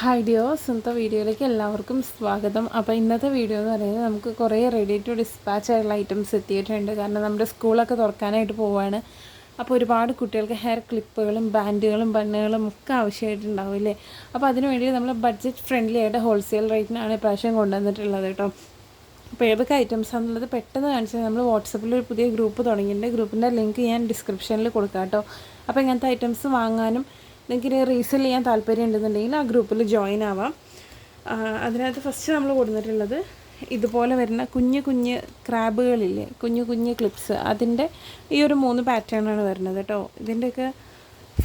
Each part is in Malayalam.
ഹായ് ഡിയേഴ്സ്, ഇന്നത്തെ വീഡിയോയിലേക്ക് എല്ലാവർക്കും സ്വാഗതം. അപ്പോൾ ഇന്നത്തെ വീഡിയോ എന്ന് പറയുന്നത് നമുക്ക് കുറേ റെഡി ടു ഡിസ്പാച്ച് ആയിട്ടുള്ള ഐറ്റംസ് എത്തിയിട്ടുണ്ട്. കാരണം നമ്മുടെ സ്കൂളൊക്കെ തുറക്കാനായിട്ട് പോവുകയാണ്. അപ്പോൾ ഒരുപാട് കുട്ടികൾക്ക് ഹെയർ ക്ലിപ്പുകളും ബാൻഡുകളും ബണ്ണുകളും ഒക്കെ ആവശ്യമായിട്ടുണ്ടാവും അല്ലേ. അപ്പോൾ അതിന് വേണ്ടി നമ്മൾ ബഡ്ജറ്റ് ഫ്രണ്ട്ലി ആയിട്ട് ഹോൾസെയിൽ റേറ്റിനാണ് ഇപ്രാവശ്യം കൊണ്ടുവന്നിട്ടുള്ളത് കേട്ടോ. അപ്പോൾ ഏതൊക്കെ ഐറ്റംസ് ആണെന്നുള്ളത് പെട്ടെന്ന് കാണിച്ചാൽ നമ്മൾ വാട്സപ്പിൽ ഒരു പുതിയ ഗ്രൂപ്പ് തുടങ്ങിയിട്ടുണ്ട്. ഗ്രൂപ്പിൻ്റെ ലിങ്ക് ഞാൻ ഡിസ്ക്രിപ്ഷനിൽ കൊടുക്കാം കേട്ടോ. അപ്പോൾ ഇങ്ങനത്തെ ഐറ്റംസ് വാങ്ങാനും നിങ്ങൾക്ക് റീസെൽ ചെയ്യാൻ താല്പര്യം ഉണ്ടെന്നുണ്ടെങ്കിൽ ആ ഗ്രൂപ്പിൽ ജോയിൻ ആവാം. അതിനകത്ത് ഫസ്റ്റ് നമ്മൾ കൊടുത്തിട്ടുള്ളത് ഇതുപോലെ വരുന്ന കുഞ്ഞ് കുഞ്ഞ് ക്രാബുകളില്ലേ, കുഞ്ഞു കുഞ്ഞ് ക്ലിപ്സ്, അതിൻ്റെ ഈ ഒരു 3 പാറ്റേണാണ് വരുന്നത് കേട്ടോ. ഇതിൻ്റെയൊക്കെ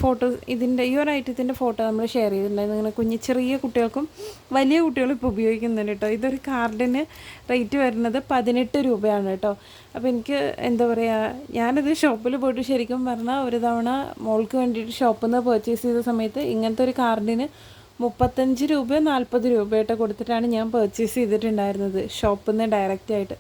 ഫോട്ടോസ്, ഇതിൻ്റെ ഈ ഒരു ഐറ്റത്തിൻ്റെ ഫോട്ടോ നമ്മൾ ഷെയർ ചെയ്തിട്ടുണ്ടായിരുന്നു. ഇങ്ങനെ കുഞ്ഞ് ചെറിയ കുട്ടികൾക്കും വലിയ കുട്ടികളും ഇപ്പോൾ ഉപയോഗിക്കുന്നുണ്ട് കേട്ടോ. ഇതൊരു കാർഡിന് റേറ്റ് വരുന്നത് 18 രൂപയാണ് കേട്ടോ. അപ്പോൾ എനിക്ക് എന്താ പറയുക, ഞാനത് ഷോപ്പിൽ പോയിട്ട് ശരിക്കും പറഞ്ഞാൽ ഒരു തവണ മോൾക്ക് വേണ്ടിയിട്ട് ഷോപ്പിൽ നിന്ന് പർച്ചേസ് ചെയ്ത സമയത്ത് ഇങ്ങനത്തെ ഒരു കാർഡിന് 35 രൂപയോ 40 രൂപയായിട്ടോ കൊടുത്തിട്ടാണ് ഞാൻ പർച്ചേസ് ചെയ്തിട്ടുണ്ടായിരുന്നത് ഷോപ്പിൽ നിന്ന് ഡയറക്റ്റായിട്ട്.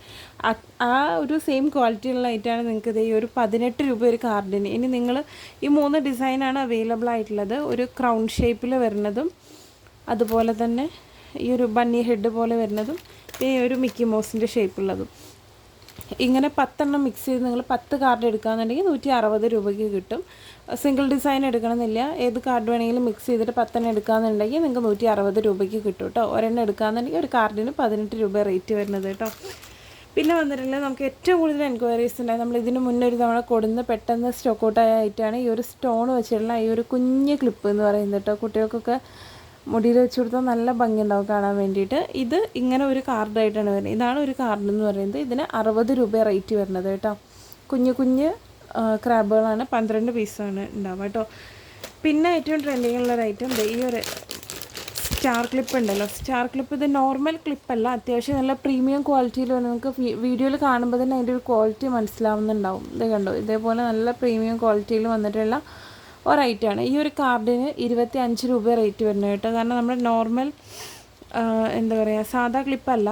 ആ ഒരു സെയിം ക്വാളിറ്റിയുള്ള ഐറ്റാണ് നിങ്ങൾക്ക് ഈ ഒരു 18 രൂപ ഒരു കാർഡിന്. ഇനി നിങ്ങൾ ഈ 3 ഡിസൈനാണ് അവൈലബിൾ ആയിട്ടുള്ളത്. ഒരു ക്രൗൺ ഷേപ്പിൽ വരുന്നതും, അതുപോലെ തന്നെ ഈ ഒരു ബണ്ണി ഹെഡ് പോലെ വരുന്നതും, പിന്നെ ഒരു മിക്കി മൗസിൻ്റെ ഷേപ്പുള്ളതും. ഇങ്ങനെ 10 എണ്ണം മിക്സ് ചെയ്ത് നിങ്ങൾ 10 കാർഡ് എടുക്കുകയെന്നുണ്ടെങ്കിൽ 160 രൂപയ്ക്ക് കിട്ടും. സിംഗിൾ ഡിസൈൻ എടുക്കണമെന്നില്ല, ഏത് കാർഡ് വേണമെങ്കിലും മിക്സ് ചെയ്തിട്ട് 10 എണ്ണം എടുക്കുകയെന്നുണ്ടെങ്കിൽ നിങ്ങൾക്ക് 160 രൂപയ്ക്ക് കിട്ടും കേട്ടോ. ഒരെണ്ണം എടുക്കുകയെന്നുണ്ടെങ്കിൽ ഒരു കാർഡിന് 18 രൂപ റേറ്റ് വരുന്നത് കേട്ടോ. പിന്നെ വന്നിട്ടുള്ളത് നമുക്ക് ഏറ്റവും കൂടുതൽ എൻക്വയറീസ് ഉണ്ടായി. നമ്മൾ ഇതിന് മുന്നേ ഒരു തവണ കൊടുന്ന് പെട്ടെന്ന് സ്റ്റോക്ക് ഔട്ട് ആയ ആയിട്ടാണ് ഈ ഒരു സ്റ്റോൺ വെച്ചിട്ടുള്ള ഈ ഒരു കുഞ്ഞ് ക്ലിപ്പ് എന്ന് പറയുന്നത് കേട്ടോ. കുട്ടികൾക്കൊക്കെ മുടിയിൽ വെച്ച് കൊടുത്താൽ നല്ല ഭംഗി ഉണ്ടാവും കാണാൻ വേണ്ടിയിട്ട്. ഇത് ഇങ്ങനെ ഒരു കാർഡായിട്ടാണ് വരുന്നത്. ഇതാണ് ഒരു കാർഡ് എന്ന് പറയുന്നത്. ഇതിന് 60 രൂപ റേറ്റ് വരുന്നത് കേട്ടോ. കുഞ്ഞു കുഞ്ഞ് ക്രാബുകളാണ്, 12 പീസാണ് ഉണ്ടാവുക കേട്ടോ. പിന്നെ ഏറ്റവും ട്രെൻഡിങ് ഉള്ളൊരു ഐറ്റം ഈ ഒരു സ്റ്റാർ ക്ലിപ്പ് ഉണ്ടല്ലോ. സ്റ്റാർ ക്ലിപ്പ് ഇത് നോർമൽ ക്ലിപ്പല്ല, അത്യാവശ്യം നല്ല പ്രീമിയം ക്വാളിറ്റിയിൽ വന്ന് നമുക്ക് വീഡിയോയിൽ കാണുമ്പോൾ തന്നെ അതിൻ്റെ ഒരു ക്വാളിറ്റി മനസ്സിലാവുന്നുണ്ടാവും. ഇത് കണ്ടോ, ഇതേപോലെ നല്ല പ്രീമിയം ക്വാളിറ്റിയിൽ വന്നിട്ടുള്ള ഒരൈറ്റമാണ്. ഈ ഒരു കാർഡിന് 25 രൂപ റേറ്റ് വരുന്നത് കേട്ടോ. കാരണം നമ്മുടെ നോർമൽ എന്താ പറയുക സാധാ ക്ലിപ്പല്ല,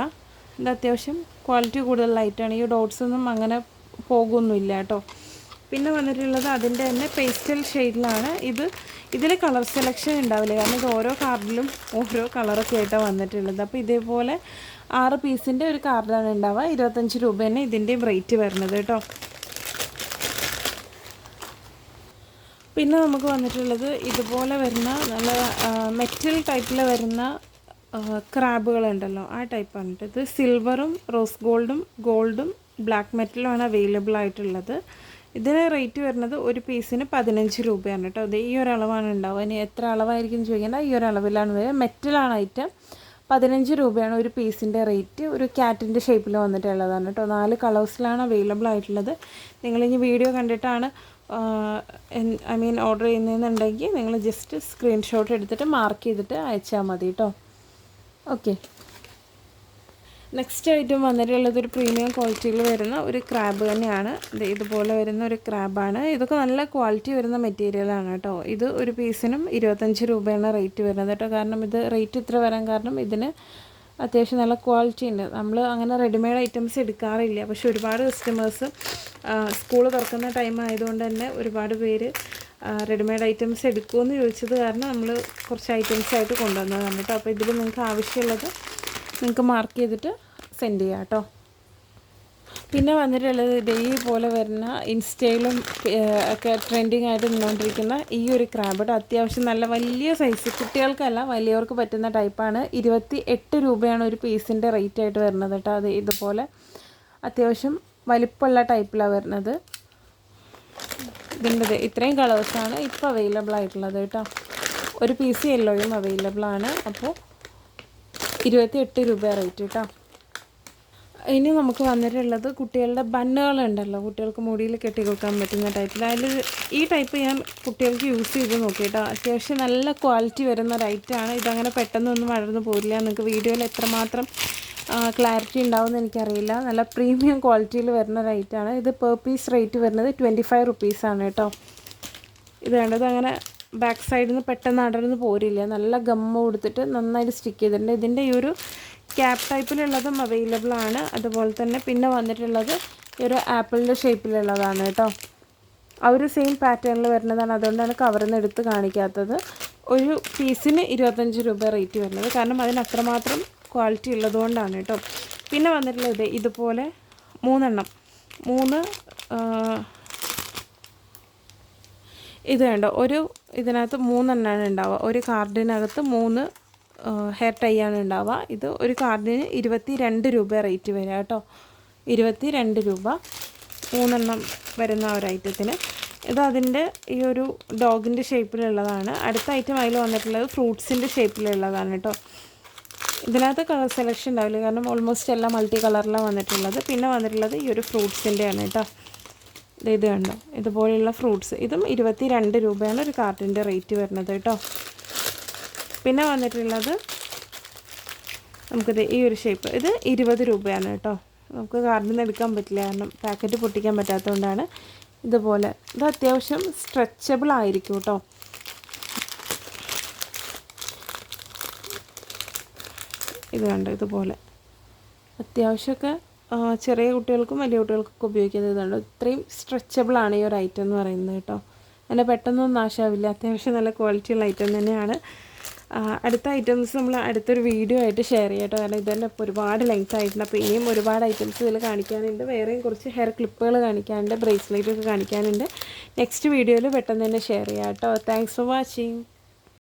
ഇത് അത്യാവശ്യം ക്വാളിറ്റി കൂടുതലുള്ള ഐറ്റമാണ്. ഈ ഡോട്ട്സ് ഒന്നും അങ്ങനെ പോകുമൊന്നുമില്ല കേട്ടോ. പിന്നെ വന്നിട്ടുള്ളത് അതിൻ്റെ തന്നെ പേസ്റ്റൽ ഷെയ്ഡിലാണ്. ഇതിൽ കളർ സെലക്ഷൻ ഉണ്ടാവില്ല, കാരണം ഇത് ഓരോ കാർഡിലും ഓരോ കളറൊക്കെ ആയിട്ടാണ് വന്നിട്ടുള്ളത്. അപ്പോൾ ഇതേപോലെ 6 പീസിൻ്റെ ഒരു കാർഡാണ് ഉണ്ടാവുക. 25 രൂപ തന്നെ ഇതിൻ്റെയും റേറ്റ് വരുന്നത് കേട്ടോ. പിന്നെ നമുക്ക് വന്നിട്ടുള്ളത് ഇതുപോലെ വരുന്ന നല്ല മെറ്റൽ ടൈപ്പിൽ വരുന്ന ക്രാബുകളുണ്ടല്ലോ, ആ ടൈപ്പാണ് കേട്ടോ. ഇത് സിൽവറും റോസ് ഗോൾഡും ബ്ലാക്ക് മെറ്റലുമാണ് അവൈലബിൾ ആയിട്ടുള്ളത്. ഇതിന് റേറ്റ് വരുന്നത് ഒരു പീസിന് 15 രൂപയാണ് കേട്ടോ. അത് ഈ ഒരു അളവാണ് ഉണ്ടാവുക. ഇനി എത്ര അളവായിരിക്കും ചോദിക്കേണ്ട, ഈ ഒരു അളവിലാണ് വരിക. മെറ്റലാണ് ഐറ്റം. 15 രൂപയാണ് ഒരു പീസിൻ്റെ റേറ്റ്. ഒരു ക്യാറ്റിൻ്റെ ഷേപ്പിൽ വന്നിട്ടുള്ളതാണ് കേട്ടോ. 4 കളേഴ്സിലാണ് അവൈലബിൾ ആയിട്ടുള്ളത്. നിങ്ങളിനി വീഡിയോ കണ്ടിട്ടാണ് ഓർഡർ ചെയ്യുന്നതെന്നുണ്ടെങ്കിൽ നിങ്ങൾ ജസ്റ്റ് സ്ക്രീൻഷോട്ട് എടുത്തിട്ട് മാർക്ക് ചെയ്തിട്ട് അയച്ചാൽ മതി കേട്ടോ. ഓക്കെ, നെക്സ്റ്റ് ഐറ്റം വന്നിട്ടുള്ളത് ഒരു പ്രീമിയം ക്വാളിറ്റിയിൽ വരുന്ന ഒരു ക്രാബ് തന്നെയാണ്. ഇതുപോലെ വരുന്ന ഒരു ക്രാബാണ്. ഇതൊക്കെ നല്ല ക്വാളിറ്റി വരുന്ന മെറ്റീരിയലാണ് കേട്ടോ. ഇത് ഒരു പീസിനും 25 രൂപയാണ് റേറ്റ് വരുന്നത് കേട്ടോ. കാരണം ഇത് റേറ്റ് ഇത്ര വരാൻ കാരണം ഇതിന് അത്യാവശ്യം നല്ല ക്വാളിറ്റി ഉണ്ട്. നമ്മൾ അങ്ങനെ റെഡിമെയ്ഡ് ഐറ്റംസ് എടുക്കാറില്ല, പക്ഷെ ഒരുപാട് കസ്റ്റമേഴ്സ് സ്കൂൾ തുറക്കുന്ന ടൈം ആയതുകൊണ്ട് തന്നെ ഒരുപാട് പേര് റെഡിമെയ്ഡ് ഐറ്റംസ് എടുക്കുമെന്ന് ചോദിച്ചത് കാരണം നമ്മൾ കുറച്ച് ഐറ്റംസ് ആയിട്ട് കൊണ്ടുവന്നതാണ് കേട്ടോ. അപ്പോൾ ഇതിൽ നിങ്ങൾക്ക് ആവശ്യമുള്ളത് നിങ്ങൾക്ക് മാർക്ക് ചെയ്തിട്ട് സെൻഡ് ചെയ്യാം കേട്ടോ. പിന്നെ വന്നിട്ടുള്ളത് ഇതേപോലെ വരുന്ന ഇൻസ്റ്റയിലും ഒക്കെ ട്രെൻഡിങ് ആയിട്ട് നിന്നുകൊണ്ടിരിക്കുന്ന ഈ ഒരു ക്രാബ്. അത്യാവശ്യം നല്ല വലിയ സൈസ്, കുട്ടികൾക്കല്ല വലിയവർക്ക് പറ്റുന്ന ടൈപ്പാണ്. 28 രൂപയാണ് ഒരു പീസിൻ്റെ റേറ്റ് ആയിട്ട് വരുന്നത് കേട്ടോ. അത് ഇതുപോലെ അത്യാവശ്യം വലിപ്പമുള്ള ടൈപ്പിലാണ് വരുന്നത്. ഇതിൻ്റെ ഇത്രയും കളേഴ്സാണ് ഇപ്പോൾ അവൈലബിൾ ആയിട്ടുള്ളത് കേട്ടോ. ഒരു പീസ് യെല്ലോയും അവൈലബിൾ ആണ്. അപ്പോൾ 28 രൂപ റേറ്റ് കേട്ടോ. ഇനി നമുക്ക് വന്നിട്ടുള്ളത് കുട്ടികളുടെ ബണ്ണുകളുണ്ടല്ലോ, കുട്ടികൾക്ക് മുടിയിൽ കെട്ടി കൊടുക്കാൻ പറ്റുന്ന ടൈപ്പിൽ. അതിൽ ഈ ടൈപ്പ് ഞാൻ കുട്ടികൾക്ക് യൂസ് ചെയ്ത് നോക്കി കേട്ടോ. അത്യാവശ്യം നല്ല ക്വാളിറ്റി വരുന്ന ഒരു ഐറ്റമാണ്. ഇതങ്ങനെ പെട്ടെന്നൊന്നും വളർന്നു പോരില്ല. നിങ്ങൾക്ക് വീഡിയോയിൽ എത്രമാത്രം ക്ലാരിറ്റി ഉണ്ടാവുമെന്ന് എനിക്കറിയില്ല. നല്ല പ്രീമിയം ക്വാളിറ്റിയിൽ വരുന്ന ഒരു ഐറ്റമാണ്. ഇത് പെർ പീസ് റേറ്റ് വരുന്നത് 25 റുപ്പീസാണ് കേട്ടോ. ഇത് വേണ്ടത് അങ്ങനെ ബാക്ക് സൈഡിൽ നിന്ന് പെട്ടെന്ന് അടർന്ന് പോരില്ല. നല്ല ഗമ്മ കൊടുത്തിട്ട് നന്നായിട്ട് സ്റ്റിക്ക് ചെയ്തിട്ടുണ്ട്. ഇതിൻ്റെ ഈ ഒരു ക്യാപ്പ് ടൈപ്പിലുള്ളതും അവൈലബിൾ ആണ്. അതുപോലെ തന്നെ പിന്നെ വന്നിട്ടുള്ളത് ഈ ഒരു ആപ്പിളിൻ്റെ ഷേപ്പിലുള്ളതാണ് കേട്ടോ. ആ ഒരു സെയിം പാറ്റേണിൽ വരുന്നതാണ്. അതുകൊണ്ടാണ് കവറിൽ നിന്ന് എടുത്ത് കാണിക്കാത്തത്. ഒരു പീസിന് 25 രൂപ റേറ്റ് വരുന്നത്, കാരണം അതിന് അത്രമാത്രം ക്വാളിറ്റി ഉള്ളതുകൊണ്ടാണ് കേട്ടോ. പിന്നെ വന്നിട്ടുള്ളത് ഇതുപോലെ 3 എണ്ണം, 3 ഇത് വേണ്ട, ഒരു ഇതിനകത്ത് 3 എണ്ണമാണ് ഉണ്ടാവുക. ഒരു കാർഡിനകത്ത് 3 ഹെയർ ടൈ ആണ് ഉണ്ടാവുക. ഇത് ഒരു കാർഡിന് 22 രൂപ റേറ്റ് വരിക കേട്ടോ. 22 രൂപ 3 എണ്ണം വരുന്ന ഒരു ഐറ്റത്തിന്. ഇത് അതിൻ്റെ ഈ ഒരു ഡോഗിൻ്റെ ഷേപ്പിലുള്ളതാണ്. അടുത്ത ഐറ്റം അതിൽ വന്നിട്ടുള്ളത് ഫ്രൂട്ട്സിൻ്റെ ഷേപ്പിലുള്ളതാണ് കേട്ടോ. ഇതിനകത്ത് കളർ സെലക്ഷൻ ഉണ്ടാവില്ല, കാരണം ഓൾമോസ്റ്റ് എല്ലാം മൾട്ടി കളറിലാണ് വന്നിട്ടുള്ളത്. പിന്നെ വന്നിട്ടുള്ളത് ഈ ഒരു ഫ്രൂട്ട്സിൻ്റെയാണ് കേട്ടോ. ഇത് കണ്ടോ, ഇതുപോലെയുള്ള ഫ്രൂട്ട്സ്. ഇതും 22 രൂപയാണ് ഒരു കാർട്ടിൻ്റെ റേറ്റ് വരുന്നത് കേട്ടോ. പിന്നെ വന്നിട്ടുള്ളത് നമുക്കിത് ഈ ഒരു ഷേപ്പ്, ഇത് 20 രൂപയാണ് കേട്ടോ. നമുക്ക് കാർഡിൽ നിന്ന് എടുക്കാൻ പറ്റില്ല, കാരണം പാക്കറ്റ് പൊട്ടിക്കാൻ പറ്റാത്തതുകൊണ്ടാണ്. ഇതുപോലെ ഇത് അത്യാവശ്യം സ്ട്രെച്ചബിൾ ആയിരിക്കും കേട്ടോ. ഇത് കണ്ടോ, ഇതുപോലെ അത്യാവശ്യമൊക്കെ ചെറിയ കുട്ടികൾക്കും വലിയ കുട്ടികൾക്കൊക്കെ ഉപയോഗിക്കുന്നത്. ഇതുണ്ട്, ഇത്രയും സ്ട്രെച്ചബിളാണ് ഈ ഒരു ഐറ്റം എന്ന് പറയുന്നത് കേട്ടോ. അങ്ങനെ പെട്ടെന്നൊന്നും നാശമാവില്ല, അത്യാവശ്യം നല്ല ക്വാളിറ്റിയുള്ള ഐറ്റം തന്നെയാണ്. അടുത്ത ഐറ്റംസ് നമ്മൾ അടുത്തൊരു വീഡിയോ ആയിട്ട് ഷെയർ ചെയ്യാം കേട്ടോ, കാരണം ഇതന്നെ ഇപ്പോൾ ഒരുപാട് ലെങ്ത് ആയിട്ടുണ്ട്. അപ്പോൾ ഇനിയും ഒരുപാട് ഐറ്റംസ് ഇതിൽ കാണിക്കാനുണ്ട്. വേറെയും കുറച്ച് ഹെയർ ക്ലിപ്പുകൾ കാണിക്കാനുണ്ട്, ബ്രേസ്ലെറ്റ് ഒക്കെ കാണിക്കാനുണ്ട്. നെക്സ്റ്റ് വീഡിയോയിൽ പെട്ടെന്ന് തന്നെ ഷെയർ ചെയ്യാം കേട്ടോ. Thanks for watching.